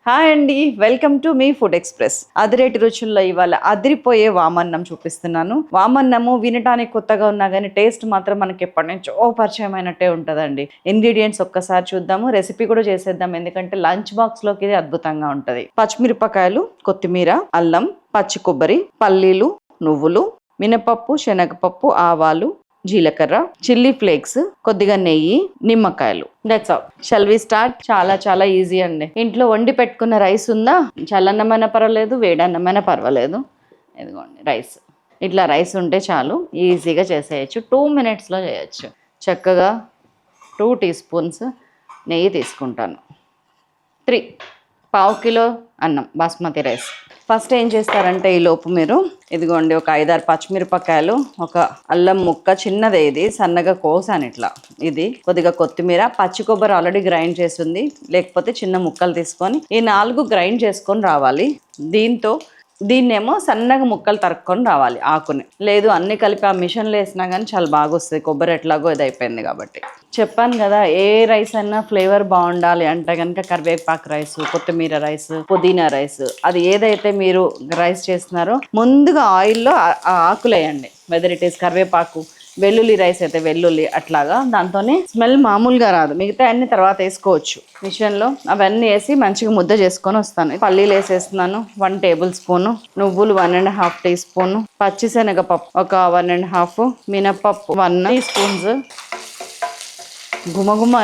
Hi అండి, welcome to మీ food express. అదిరేటి రుచుల్లో ఇవాళ అదిరిపోయే వామన్నం చూపిస్తున్నాను. వామన్నము వినటానికి కొత్తగా ఉన్నా కానీ టేస్ట్ మాత్రం మనకి ఎప్పటి నుంచో పరిచయమైనట్టే ఉంటుందండి. ఇంగ్రీడియంట్స్ ఒక్కసారి చూద్దాము, రెసిపీ కూడా చేసేద్దాం, ఎందుకంటే లంచ్ బాక్స్ లోకి ఇది అద్భుతంగా ఉంటుంది. పచ్చిమిరపకాయలు, కొత్తిమీర, అల్లం, పచ్చి కొబ్బరి, పల్లీలు, నువ్వులు, మినపప్పు, శనగపప్పు, ఆవాలు, జీలకర్ర, చిల్లీ ఫ్లేక్స్, కొద్దిగా నెయ్యి, నిమ్మకాయలు. That's all. Shall we start? చాలా చాలా ఈజీ అండి. ఇంట్లో వండి పెట్టుకున్న రైస్ ఉందా? చల్లన్నమైనా పర్వాలేదు, వేడన్నమైనా పర్వాలేదు. ఇదిగోండి రైస్. ఇట్లా రైస్ ఉంటే చాలు, ఈజీగా చేసేయచ్చు. 2 minutesలో చేయొచ్చు. చక్కగా 2 teaspoons నెయ్యి తీసుకుంటాను. 3 పావు కిలో అన్నం బాస్మతి రైస్. ఫస్ట్ ఏం చేస్తారంటే ఈ లోపు మీరు ఇదిగోండి ఒక 5-6 పచ్చిమిరపకాయలు, ఒక అల్లం ముక్క చిన్నదే, ఇది సన్నగా కోసాను ఇట్లా. ఇది కొద్దిగా కొత్తిమీర, పచ్చి కొబ్బరి ఆల్రెడీ గ్రైండ్ చేసింది, లేకపోతే చిన్న ముక్కలు తీసుకొని ఈ 4 గ్రైండ్ చేసుకొని రావాలి. దీన్నేమో సన్నగా ముక్కలు తరుక్కొని రావాలి. ఆకుని లేదు అన్ని కలిపి ఆ మిషన్లో వేసినా కానీ చాలా బాగా వస్తుంది. కొబ్బరి ఎట్లాగో ఇది అయిపోయింది కాబట్టి. చెప్పాను కదా, ఏ రైస్ అయినా ఫ్లేవర్ బాగుండాలి అంటే కనుక కరివేపాకు రైస్, కొత్తిమీర రైస్, పుదీనా రైస్, అది ఏదైతే మీరు రైస్ చేస్తున్నారో ముందుగా ఆయిల్లో ఆ ఆకులు వేయండి. వెదర్ ఇట్ ఈస్ కరివేపాకు, వెల్లుల్లి రైస్ అయితే వెల్లుల్లి, అట్లాగా దాంతోనే స్మెల్ మామూలుగా రాదు. మిగతా అన్ని తర్వాత వేసుకోవచ్చు. మిషన్లో అవన్నీ వేసి మంచిగా ముద్ద చేసుకొని వస్తాను. పల్లీలు వేసేస్తున్నాను 1 tablespoon, నువ్వులు 1.5 teaspoon, పచ్చిశనగపప్పు ఒక 1.5, మినపప్పు 1 teaspoon. గుమగుమ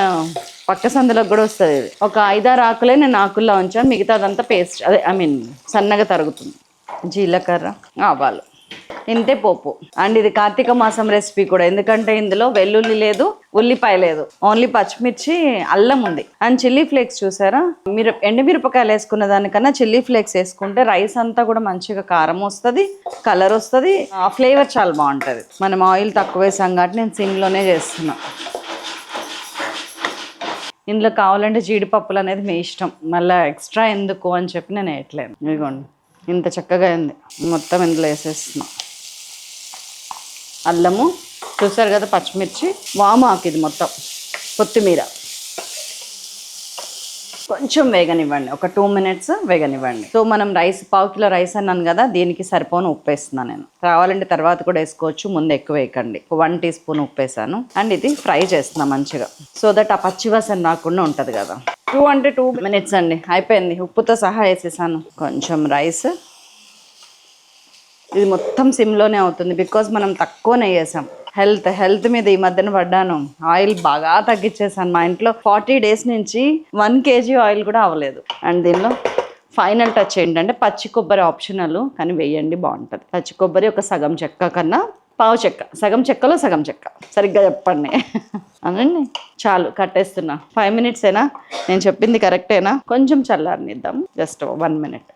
పక్క సందులకు కూడా వస్తుంది. ఒక 5-6 ఆకులే నేను ఆకుల్లో ఉంచాను, మిగతాదంతా పేస్ట్, అదే సన్నగా తరుగుతుంది. జీలకర్ర, ఆవాలు, ఇంతే పోపు. అండ్ ఇది కార్తీక మాసం రెసిపీ కూడా, ఎందుకంటే ఇందులో వెల్లుల్లి లేదు, ఉల్లిపాయ లేదు, ఓన్లీ పచ్చిమిర్చి, అల్లం ఉంది. అండ్ చిల్లీ ఫ్లేక్స్ చూసారా, మీరు ఎండుమిరపకాయలు వేసుకున్న దానికన్నా చిల్లీ ఫ్లేక్స్ వేసుకుంటే రైస్ అంతా కూడా మంచిగా కారం వస్తుంది, కలర్ వస్తుంది, ఆ ఫ్లేవర్ చాలా బాగుంటుంది. మనం ఆయిల్ తక్కువ వేసాం కాబట్టి నేను సిమ్లోనే చేస్తున్నా. ఇందులో కావాలంటే జీడిపప్పులు అనేది మీ ఇష్టం, మళ్ళీ ఎక్స్ట్రా ఎందుకు అని చెప్పి నేను వేయట్లేదు. ఇదిగోండి ఇంత చక్కగా అయింది. మొత్తం ఇందులో వేసేస్తున్నా. అల్లము చూసారు కదా, పచ్చిమిర్చి, వామాకు, ఇది మొత్తం, కొత్తిమీర కొంచెం వేగనివ్వండి, ఒక 2 minutes వేగనివ్వండి. సో మనం రైస్ పావు కిలో రైస్ అన్నాను కదా, దీనికి సరిపోను ఉప్పు వేస్తున్నాను నేను. కావాలంటే తర్వాత కూడా వేసుకోవచ్చు, ముందు ఎక్కువ వేయకండి. 1 teaspoon ఉప్పు వేసాను. అండ్ ఇది ఫ్రై చేస్తున్నా మంచిగా, సో దట్ ఆ పచ్చివాసన రాకుండా ఉంటుంది కదా. 2 minutes అండి, అయిపోయింది. ఉప్పుతో సహా వేసేసాను. కొంచెం రైస్, ఇది మొత్తం సిమ్లోనే అవుతుంది, బికాజ్ మనం తక్కువనే వేసాం. హెల్త్ మీద ఈ మధ్యన పడ్డాను, ఆయిల్ బాగా తగ్గించేసాను. మా ఇంట్లో 40 days నుంచి 1 kg ఆయిల్ కూడా అవ్వలేదు. అండ్ దీనిలో ఫైనల్ టచ్ ఏంటంటే పచ్చి కొబ్బరి ఆప్షనల్, కానీ వేయండి బాగుంటుంది. పచ్చి కొబ్బరి ఒక సగం చెక్క కన్నా పావు చెక్క, సగం చెక్కలో సగం చెక్క, సరిగ్గా చెప్పండి అనండి. చాలు, కట్టేస్తున్నా. 5 minutes ఏనా? నేను చెప్పింది కరెక్టేనా? కొంచెం చల్లారనిద్దాం, జస్ట్ 1 minute.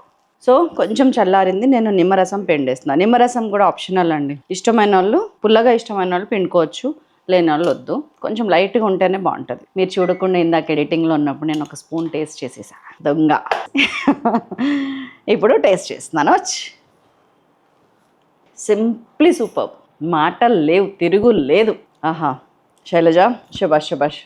సో కొంచెం చల్లారింది, నేను నిమ్మరసం పిండేస్తున్నాను. నిమ్మరసం కూడా ఆప్షనల్ అండి. ఇష్టమైన వాళ్ళు, పుల్లగా ఇష్టమైన వాళ్ళు పిండుకోవచ్చు, లేని వాళ్ళు వద్దు. కొంచెం లైట్గా ఉంటేనే బాగుంటుంది. మీరు చూడకుండా ఇందాక ఎడిటింగ్లో ఉన్నప్పుడు నేను ఒక స్పూన్ టేస్ట్ చేసేసా, దొంగ. ఇప్పుడు టేస్ట్ చేస్తున్నాను. సింప్లీ సూపర్, మాటలు లేవు, తిరుగు లేదు. ఆహా, శైలజ శబాష్ శబాష్.